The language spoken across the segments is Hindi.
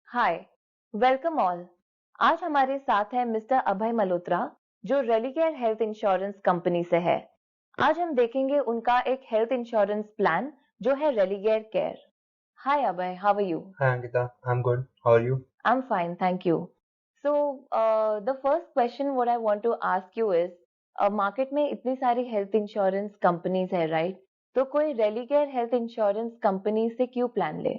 हाय, वेलकम ऑल। आज हमारे साथ है मिस्टर अभय मल्होत्रा जो रेलिगेयर हेल्थ इंश्योरेंस कंपनी से है। आज हम देखेंगे उनका एक हेल्थ इंश्योरेंस प्लान जो है Religare care. Hi Abhay, how are you? Hi Ankita, I'm good. How are you? I'm fine, thank you. So, the first question what I want to ask you is, market में इतनी सारी हेल्थ इंश्योरेंस कंपनीज है, राइट? तो कोई रेलिगेयर हेल्थ इंश्योरेंस कंपनी से क्यों प्लान ले?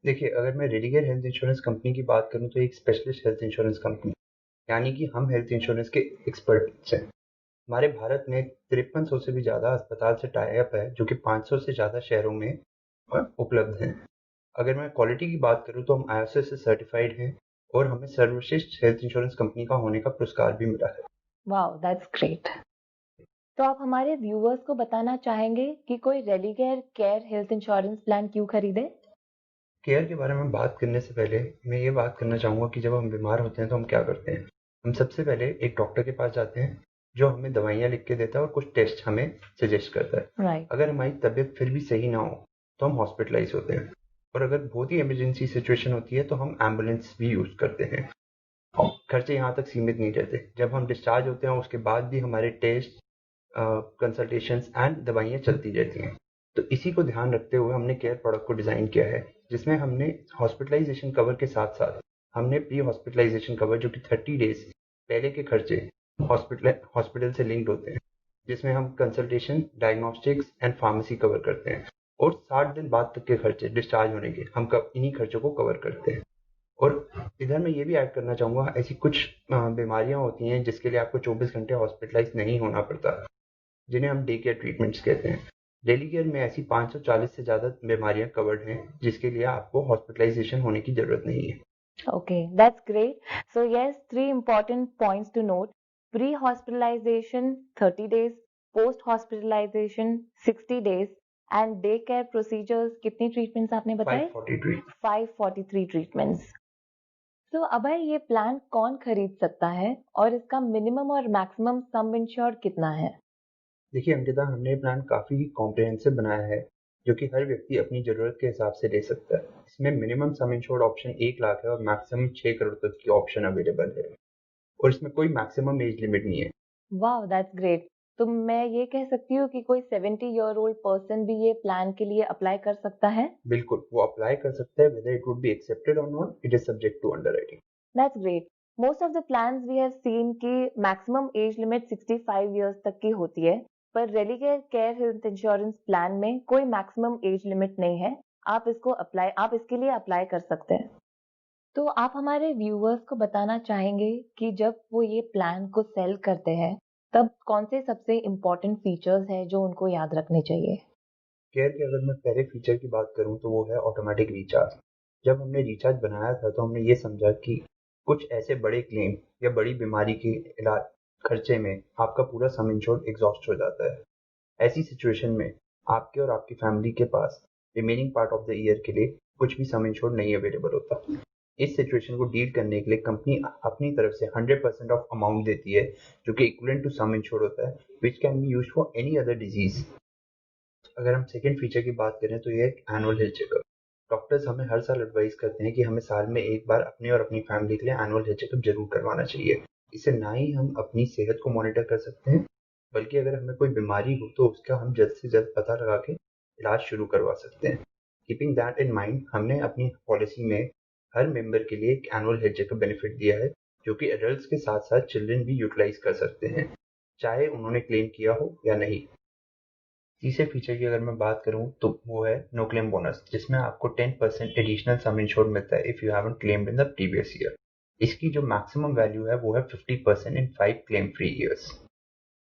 देखिए, अगर मैं रेडिगेयर हेल्थ इंश्योरेंस कंपनी की बात करूं तो एक स्पेशलिस्ट हेल्थ इंश्योरेंस कंपनी, यानी कि हम हेल्थ इंश्योरेंस के एक्सपर्ट्स हैं। हमारे भारत में 5300 से भी ज़्यादा अस्पताल से टाई अप है, जो कि 500 से ज़्यादा शहरों में उपलब्ध हैं। अगर मैं क्वालिटी की बात करूं तो हम IOSA से सर्टिफाइड हैं और हमें सर्वश्रेष्ठ हेल्थ इंश्योरेंस कंपनी का होने का पुरस्कार भी मिला है। Wow, that's great. तो आप हमारे व्यूअर्स को बताना चाहेंगे कि कोई Religare care health insurance plan क्यों खरीदे? केयर के बारे में बात करने से पहले मैं ये बात करना चाहूँगा कि जब हम बीमार होते हैं तो हम क्या करते हैं। हम सबसे पहले एक डॉक्टर के पास जाते हैं जो हमें दवाइयाँ लिख के देता है और कुछ टेस्ट हमें सजेस्ट करता है। राइट। अगर हमारी तबीयत फिर भी सही ना हो तो हम हॉस्पिटलाइज होते हैं, और अगर बहुत ही इमरजेंसी सिचुएशन होती है तो हम एम्बुलेंस भी यूज़ करते हैं। और खर्चे यहाँ तक सीमित नहीं रहते। जब हम डिस्चार्ज होते हैं उसके बाद भी हमारे टेस्ट, कंसल्टेशंस एंड दवाइयाँ चलती रहती हैं। तो इसी को ध्यान रखते हुए हमने केयर प्रोडक्ट को डिज़ाइन किया है, जिसमें हमने हॉस्पिटलाइजेशन कवर के साथ साथ हमने प्री हॉस्पिटलाइजेशन कवर, जो कि 30 डेज पहले के खर्चे हॉस्पिटल से लिंक्ड होते हैं, जिसमें हम consultation, diagnostics and pharmacy cover करते हैं, और 60 दिन बाद तक के खर्चे डिस्चार्ज होने के हम इन्हीं खर्चों को कवर करते हैं। और इधर मैं ये भी ऐड करना चाहूँगा, ऐसी कुछ बीमारियां होती हैं जिसके लिए आपको 24 घंटे हॉस्पिटलाइज नहीं होना पड़ता, जिन्हें हम डे केयर ट्रीटमेंट्स कहते हैं। डेली केयर में ऐसी 540 से ज़्यादा बीमारियां कवर्ड हैं जिसके लिए आपको हॉस्पिटलाइजेशन होने की ज़रूरत नहीं है। Okay, that's great. So yes, three important points to note. Pre-hospitalization 30 days, post-hospitalization 60 days, and day care procedures कितनी treatments आपने बताए? 543। 543 treatments. तो अभय, ये प्लान कौन खरीद सकता है और इसका मिनिमम और मैक्सिमम सम इंश्योर्ड कितना है? देखिए अंकिता, हमने ये प्लान काफ़ी कॉम्प्रिहेंसिव बनाया है, जो कि हर व्यक्ति अपनी ज़रूरत के हिसाब से ले सकता है। इसमें मिनिमम सम इंश्योर्ड ऑप्शन 1 लाख है और मैक्सिमम 6 करोड़ तक की ऑप्शन अवेलेबल है, और इसमें कोई मैक्सिमम एज लिमिट नहीं है। वाह, दैट्स ग्रेट। तो मैं ये कह सकती हूँ कि कोई 70-year-old पर्सन भी ये प्लान के लिए अप्लाई कर सकता है? बिल्कुल, वो अप्लाई कर सकता है। Whether it would be accepted और not, it is subject to underwriting. That's great. Most of the plans we have seen कि maximum age limit 65 years तक की होती है, पर Religare care health insurance plan में कोई मैक्सिमम एज लिमिट नहीं है। आप इसके लिए अप्लाई कर सकते हैं। तो आप हमारे व्यूअर्स को बताना चाहेंगे कि जब वो ये प्लान को सेल करते हैं, तब कौन से सबसे इम्पोर्टेंट फीचर्स हैं जो उनको याद रखने चाहिए? केयर के अगर मैं पहले फीचर की बात करूं तो वो है ऑटोमेटिक रिचार्ज। जब हमने रिचार्ज बनाया था तो हमने ये समझा कि कुछ ऐसे बड़े क्लेम या बड़ी बीमारी के इलाज खर्चे में आपका पूरा सम इंश्योर्ड एग्जॉस्ट हो जाता है। ऐसी सिचुएशन में आपके और आपकी फैमिली के पास remaining part of the year के लिए कुछ भी सम इंश्योर्ड नहीं अवेलेबल होता। इस सिचुएशन को डील करने के लिए कंपनी अपनी तरफ से 100% ऑफ अमाउंट देती है, जो कि इक्विवेलेंट टू सम इंश्योर्ड होता है, which can be used for any other disease. अगर हम सेकेंड फीचर की बात करें तो ये एनुअल हेल्थ चेकअप। डॉक्टर्स हमें हर साल एडवाइस करते हैं कि हमें साल में एक बार अपने और अपनी फैमिली के लिए एनुअल हेल्थ चेकअप जरूर करवाना चाहिए। इससे ना ही हम अपनी सेहत को मॉनिटर कर सकते हैं, बल्कि अगर हमें कोई बीमारी हो तो उसका हम जल्द से जल्द पता लगा के इलाज शुरू करवा सकते हैं। कीपिंग दैट इन माइंड, हमने अपनी पॉलिसी में हर मेंबर के लिए एक एनुअल हेल्थ चेकअप बेनिफिट दिया है, जो कि एडल्ट्स के साथ साथ चिल्ड्रन भी यूटिलाइज कर सकते हैं, चाहे उन्होंने क्लेम किया हो या नहीं। तीसरे फीचर की अगर मैं बात करूं तो वो है नो क्लेम बोनस, जिसमें आपको 10% एडिशनल सम इंश्योर्ड मिलता है if you haven't claimed in the previous year. इसकी जो मैक्सिमम वैल्यू है वो है 50% इन 5 क्लेम फ्री ईयर्स।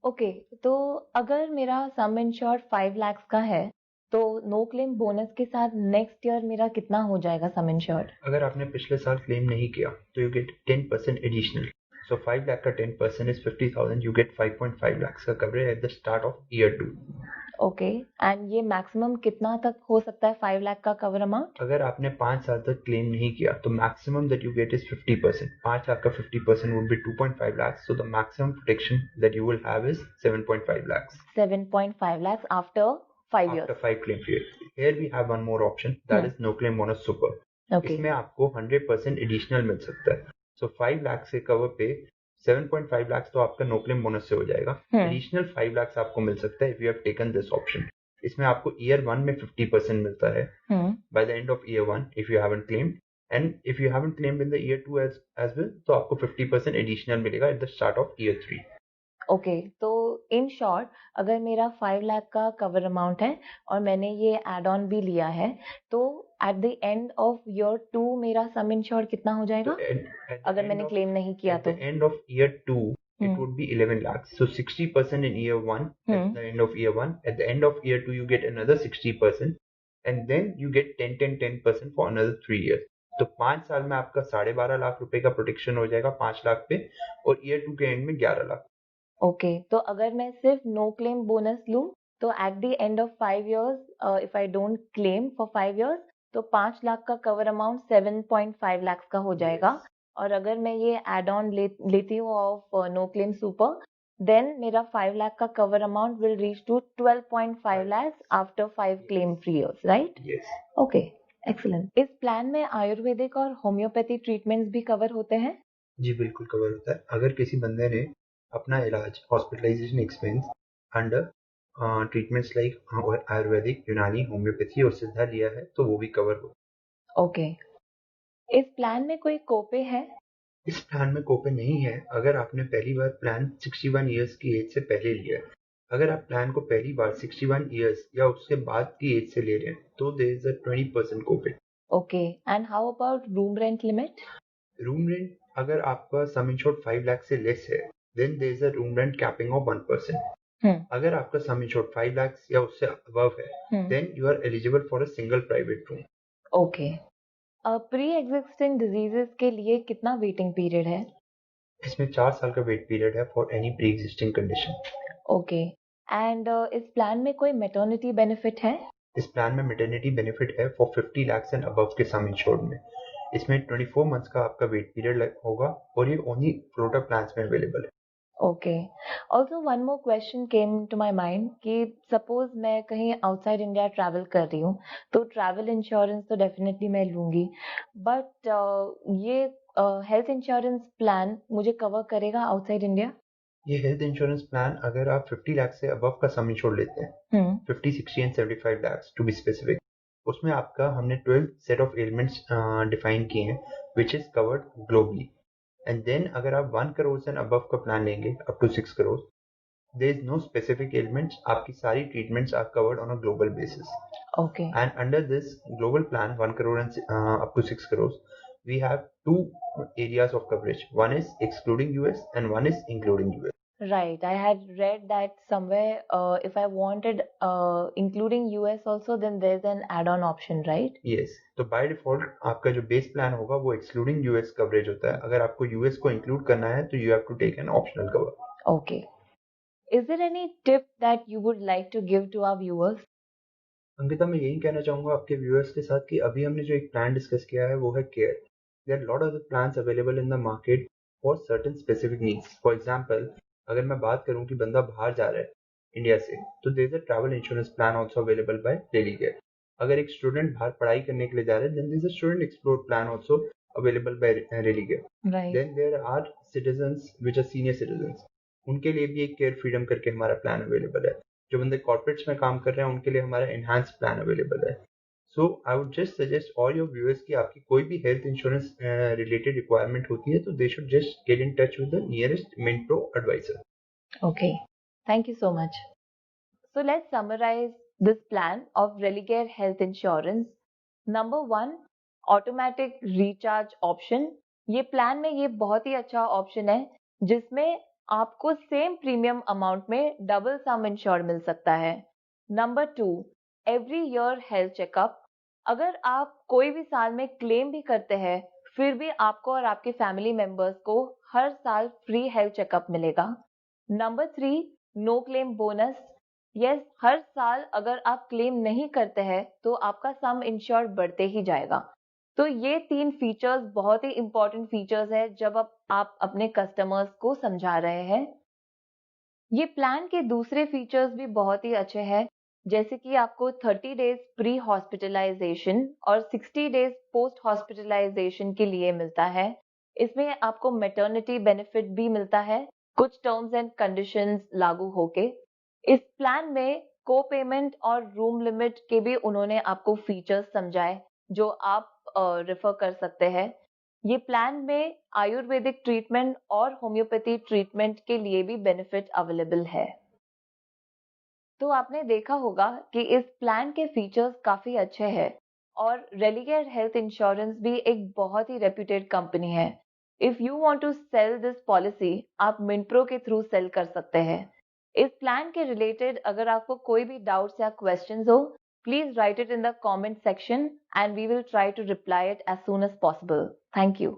ओके, तो अगर मेरा सम इंश्योर्ड 5 लाख का है, तो नो क्लेम बोनस के साथ नेक्स्ट ईयर मेरा कितना हो जाएगा सम इंश्योर्ड? अगर आपने पिछले साल क्लेम नहीं किया तो यू गेट 10% एडिशनल। सो 5 लाख का 10% इज 50,000, यू गेट 5.5 लाख का coverage eight the start of year 2। Okay, and ये मैक्सिमम कितना तक हो सकता है 5 लाख का कवर अमाउंट? अगर आपने 5 साल तक क्लेम नहीं किया तो maximum that you get is 50%। 5 lakh का 50% would be 2.5 lakh, so the maximum protection that you will have is 7.5 lakh 7.5 lakhs after 5 years. after 5 claim period. Here we have one more option, that Hmm. is no claim bonus super. Okay. इसमें आपको 100% एडिशनल मिल सकता है। सो 5 लाख से कवर पे 7.5 लाख तो आपका नो क्लेम बोनस से हो जाएगा। एडिशनल 5 लाख आपको मिल सकता है if you have taken this option. इसमें आपको ईयर 1 में 50% मिलता है by the end of year 1 if you haven't claimed, and if you haven't claimed in the year 2 as well तो आपको 50% एडिशनल मिलेगा at the start of year 3। Okay, तो इन शॉर्ट अगर मेरा 5 लाख का कवर अमाउंट है और मैंने ये एड ऑन भी लिया है, तो at the end of year 2 मेरा सम इंश्योर्ड कितना हो जाएगा अगर मैंने क्लेम नहीं किया At तो? the end of year 2, it would be 11 lakhs. So 60% in year 1 at the end of year 1. At the end of year 2, you get another 60%. And then you get 10% for another 3 years. तो 5 साल में आपका 12.5 लाख रुपए का प्रोटेक्शन हो जाएगा 5 लाख पे, और ईयर 2 के एंड में 11 लाख। ओके, तो अगर मैं सिर्फ नो क्लेम बोनस लूं तो at the end of 5 years if I don't claim for 5 years तो 5 लाख का कवर अमाउंट 7.5 लाख का हो जाएगा। और अगर मैं ये एड ऑन लेती हूँ of no claim super, then मेरा 5 लाख का cover amount will reach to 12.5 lakh after 5 claim free years, right? Yes. Okay, excellent. इस प्लान में आयुर्वेदिक और होम्योपैथी ट्रीटमेंट्स भी कवर होते हैं? जी बिल्कुल कवर होता है। अगर किसी बंदे ने अपना इलाज hospitalisation expense under treatments like Ayurvedic, Unani, homeopathy और सिद्धा लिया है तो वो भी कवर हो। ओके, इस प्लान में कोई कोपे है? इस प्लान में कोपे नहीं है अगर आपने पहली बार प्लान 61 ईयर्स की एज से पहले लिया है। अगर आप प्लान को पहली बार 61 ईयर्स या उससे बाद की एज से ले रहे हैं तो there is a 20% copay. Okay, and how about room rent limit? Room rent अगर आपका सम इंश्योर्ड 5 लाख से लेस है then there is a room rent capping of 1%। अगर आपका सम इंश्योर्ड 5 लाख या उससे अबव है then you are eligible for a single private room. Okay, pre existing diseases के लिए कितना वेटिंग पीरियड है? इसमें 4 साल का वेट पीरियड है for any pre existing condition. Okay, and इस प्लान में कोई मैटरनिटी बेनिफिट है? इस प्लान में मैटरनिटी बेनिफिट है फॉर 50 लाख एंड अबव के सम इंश्योर्ड में। इसमें 24 मंथ्स का आपका वेट पीरियड होगा और ये ओनली फ्लोटर प्लान्स में अवेलेबल है। Okay, also one more question came to my mind कि सपोज मैं कहीं आउटसाइड इंडिया ट्रैवल कर रही हूँ तो ट्रैवल इंश्योरेंस तो डेफिनेटली मैं लूंगी, बट ये हेल्थ इंश्योरेंस प्लान मुझे कवर करेगा आउटसाइड इंडिया? ये हेल्थ इंश्योरेंस प्लान अगर आप 50 लाख से अबव का सम इंश्योर्ड लेते हैं, 50, 60 and 75 lakh to be specific, उसमें आपका हमने 12 सेट ऑफ एलिमेंट्स डिफाइन किए हैं which is covered globally. And then अगर आप 1 करोड़ से अबव का प्लान लेंगे up to 6 crore, there is no specific ailments, आपकी सारी treatments are covered on a global basis. Okay. And under this global plan 1 crore and up to 6 crores, we have two areas of coverage. One is excluding US and one is including US. Right, I had read that somewhere if I wanted including US also, then there's an add-on option, right? Yes, तो by default आपका जो base plan होगा वो excluding US coverage होता है। अगर आपको US को include करना है तो you have to take an optional cover. Okay. Is there any tip that you would like to give to our viewers? Ankita, मैं यही कहना चाहूंगा आपके व्यूअर्स के साथ कि अभी हमने जो एक प्लान डिस्कस किया है वो है care. There are lot of plans available in the market for certain specific needs. For example, अगर मैं बात करूं कि बंदा बाहर जा रहा है इंडिया से, तो there is a travel insurance plan also available by daily care. अगर एक स्टूडेंट बाहर पढ़ाई करने के लिए जा रहा है then there is a student explore plan also available by daily care. Right. Then there are citizens which are senior citizens, उनके लिए भी एक केयर फ्रीडम करके हमारा प्लान अवेलेबल है। जो बंदे कॉर्पोरेट्स में काम कर रहे हैं उनके लिए हमारा एनहांस प्लान अवेलेबल है। So I would just suggest all your viewers की आपकी कोई भी हेल्थ इंश्योरेंस रिलेटेड रिक्वायरमेंट होती है तो they should just get in touch with the nearest मिनप्रो advisor. Okay, thank you so much. So let's summarize this plan of Religare Health Insurance. Number 1, automatic recharge option. ये प्लान में ये बहुत ही अच्छा ऑप्शन है जिसमें आपको सेम प्रीमियम अमाउंट में डबल सम इंश्योर मिल सकता है। Number 2, every year health checkup. अगर आप कोई भी साल में क्लेम भी करते हैं फिर भी आपको और आपके फैमिली मेंबर्स को हर साल फ्री हेल्थ चेकअप मिलेगा। Number 3, no claim bonus. Yes, हर साल अगर आप क्लेम नहीं करते हैं तो आपका सम इंश्योर्ड बढ़ते ही जाएगा। तो ये 3 फीचर्स बहुत ही इंपॉर्टेंट फीचर्स है जब आप अपने कस्टमर्स को समझा रहे हैं। ये प्लान के दूसरे फीचर्स भी बहुत ही अच्छे हैं जैसे कि आपको 30 डेज प्री हॉस्पिटलाइजेशन और 60 डेज पोस्ट हॉस्पिटलाइजेशन के लिए मिलता है। इसमें आपको मैटरनिटी बेनिफिट भी मिलता है, कुछ टर्म्स एंड कंडीशंस लागू होके। इस प्लान में को पेमेंट और रूम लिमिट के भी उन्होंने आपको फीचर्स समझाए जो आप रेफर कर सकते हैं। ये प्लान में आयुर्वेदिक ट्रीटमेंट और होम्योपैथी ट्रीटमेंट के लिए भी बेनिफिट अवेलेबल है। तो आपने देखा होगा कि इस प्लान के फीचर्स काफी अच्छे हैं और रेलिगेयर हेल्थ इंश्योरेंस भी एक बहुत ही रेप्यूटेड कंपनी है। If you want to sell this policy, आप मिनप्रो के थ्रू सेल कर सकते हैं। इस प्लान के रिलेटेड अगर आपको कोई भी डाउट्स या क्वेश्चंस हो, please write it in the comment section and we will try to reply it as soon as possible. Thank you.